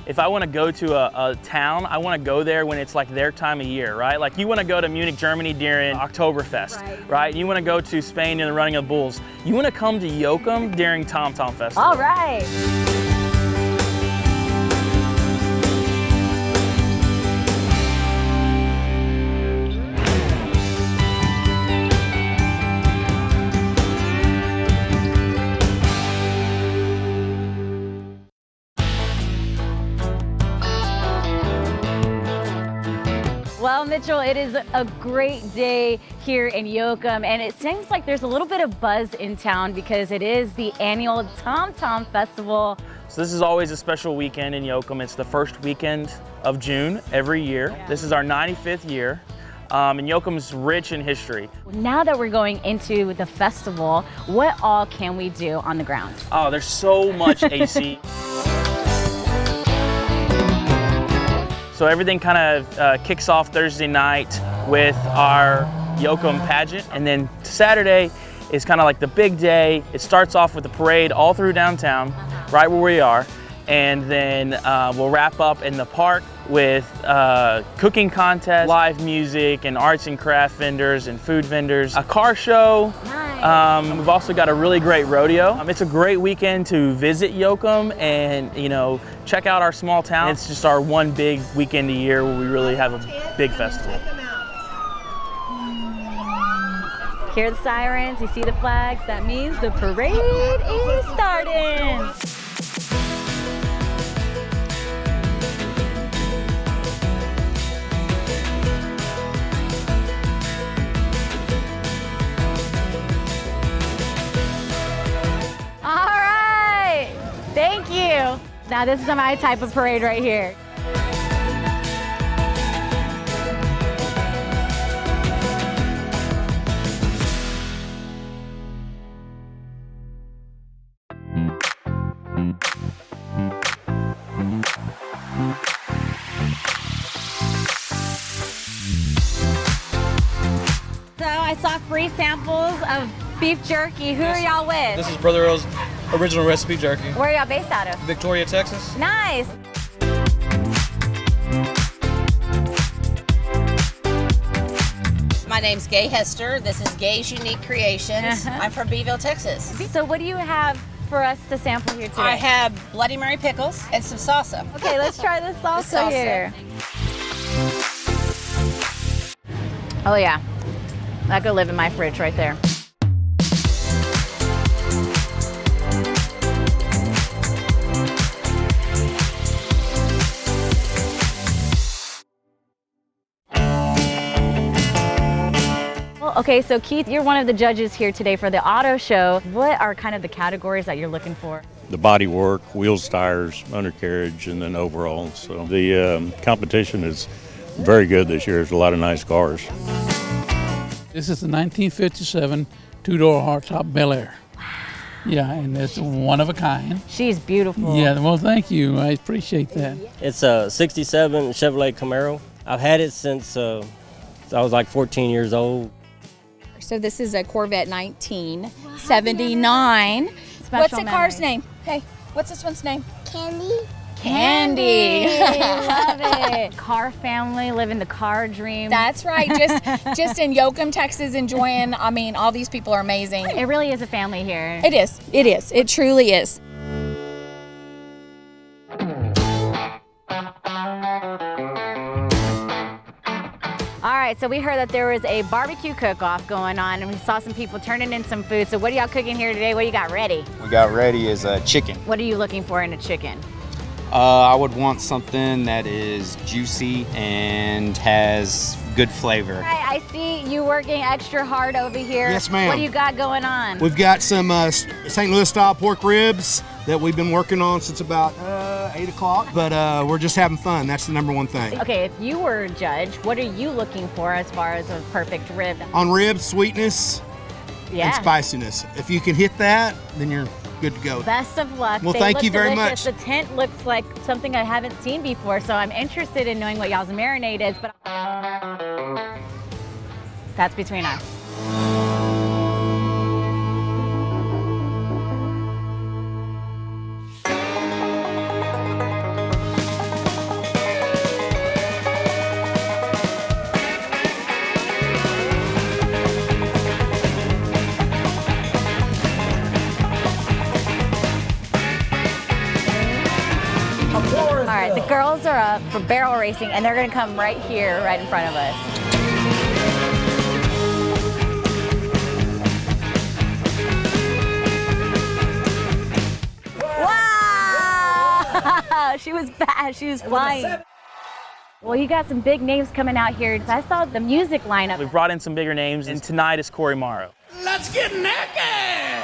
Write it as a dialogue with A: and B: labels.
A: if I want to go to a town, I want to go there when it's like their time of year, right? Like you want to go to Munich, Germany during Oktoberfest, right? You want to go to Spain in the running of bulls. You want to come to Yoakum during Tom Tom Festival.
B: All right. Well, Mitchell, it is a great day here in Yoakum, and it seems like there's a little bit of buzz in town because it is the annual Tom Tom Festival.
A: So this is always a special weekend in Yoakum. It's the first weekend of June every year. Yeah. This is our 95th year, and Yoakum's rich in history.
B: Now that we're going into the festival, what all can we do on the grounds?
A: Oh, there's so much AC. So everything kind of kicks off Thursday night with our Yoakum pageant, and then Saturday is kind of like the big day. It starts off with a parade all through downtown, right where we are, and then we'll wrap up in the park with cooking contest, live music, and arts and craft vendors and food vendors, a car show.
B: Nice.
A: We've also got a really great rodeo. It's a great weekend to visit Yoakum and, you know, check out our small town. It's just our one big weekend a year where we really have a big festival.
B: Hear the sirens, you see the flags, that means the parade is starting. Thank you. Now this is my type of parade right here. So I saw free samples of beef jerky. Who are y'all with?
C: This is Brother Earl's original recipe jerky.
B: Where are y'all based out of?
C: Victoria, Texas.
B: Nice.
D: My name's Gay Hester. This is Gay's Unique Creations. I'm from Beeville, Texas.
B: So what do you have for us to sample here today?
D: I have Bloody Mary pickles and some salsa.
B: Okay, let's try the salsa here. Oh yeah, that could live in my fridge right there. Okay, so Keith, you're one of the judges here today for the auto show. What are kind of the categories that you're looking for?
E: The body work, wheels, tires, undercarriage, and then overall. So the competition is very good this year. There's a lot of nice cars.
F: This is the 1957 two-door hardtop Bel Air. Wow. Yeah, and it's one of a kind.
B: She's beautiful.
F: Yeah, well, thank you. I appreciate that.
G: It's a 67 Chevrolet Camaro. I've had it since I was like 14 years old.
H: So this is a Corvette 1979. What's the car's name? Hey, what's this one's name?
I: Candy.
B: Candy. Love it. Car family, living the car dream.
H: That's right. Just in Yoakum, Texas, enjoying. I mean, all these people are amazing.
B: It really is a family here.
H: It is. It is. It truly is.
B: All right, so we heard that there was a barbecue cook-off going on, and we saw some people turning in some food. So what are y'all cooking here today? What do you got ready?
J: We got ready is chicken.
B: What are you looking for in a chicken?
J: I would want something that is juicy and has good flavor.
B: All right, I see you working extra hard over here.
K: Yes, ma'am.
B: What do you got going on?
K: We've got some St. Louis style pork ribs that we've been working on since about 8 o'clock, but we're just having fun. That's the number one thing.
B: Okay, if you were a judge, what are you looking for as far as a perfect rib?
K: On ribs, sweetness and spiciness. If you can hit that, then you're good to go.
B: Best of luck.
K: Well, thank you very much.
B: The tent looks like something I haven't seen before, so I'm interested in knowing what y'all's marinade is, but that's between us. right, the girls are up for barrel racing, and they're gonna come right here, right in front of us. Wow! She was fast, she was flying. Well, you got some big names coming out here. I saw the music lineup.
A: We brought in some bigger names, and tonight is Cory Morrow.
I: Let's get naked!